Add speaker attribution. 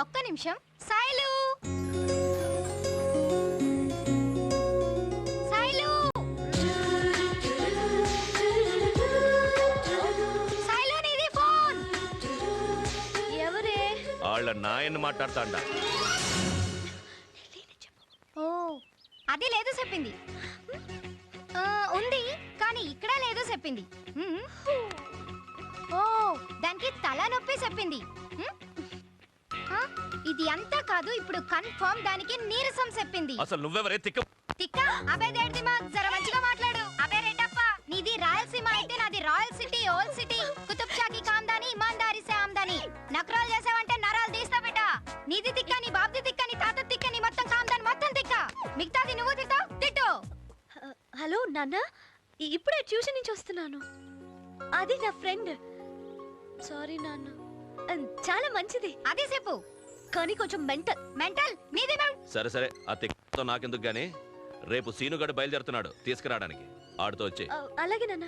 Speaker 1: ఒక్క నిమిషం. సాయిలు సాయిలు సాయిలు నీది ఫోన్.
Speaker 2: ఎవరే?
Speaker 3: వాళ్ళ నాయన్ని మాట్లాడతాండ.
Speaker 1: ఓ అది లేదు చెప్పింది. ఉంది కానీ ఇక్కడ లేదు చెప్పింది. ఓ దానికి తల నొప్పి చెప్పింది. ఇది అంతా కాదు, ఇప్పుడు కన్ఫర్మ్ దానికి నీరసం చెప్పింది.
Speaker 3: అసలు నువ్వెవరే తిక్క?
Speaker 1: తిక్క అబే దేడిది మా జర మంచిగా మాట్లాడు. అబే రెడ్డప్ప నీది రాయలసీమ అయితే నాది royal city old city. Qutub Shah కి కాందాని ఇమాందారీ సే ఆమ్దాని. నకరాలు చేసావంటే నరాలు తీస్తా బేట. నీది తిక్క, నీ బాబ్ది తిక్క, నీ తాత తిక్క, నీ మొత్తం కాందాని మొత్తం తిక్క. మిగతాది నువ్వు తిట్టావు తిట్టు.
Speaker 2: హలో నాన్న, ఇప్పుడే ట్యూషన్ నుంచి వస్తున్నాను. అది నా ఫ్రెండ్. సారీ నాన్న. చాలా మంచిది.
Speaker 1: అది చెప్పు.
Speaker 2: కానీ కొంచెం మెంటల్.
Speaker 1: మెంటల్ నీది.
Speaker 3: సరే సరే, ఆ తిక్కతో నాకెందుకు గానీ రేపు సీనుగాడు బయలుదేరుతున్నాడు తీసుకురావడానికి. ఆడుతో వచ్చి.
Speaker 2: అలాగే నాన్న.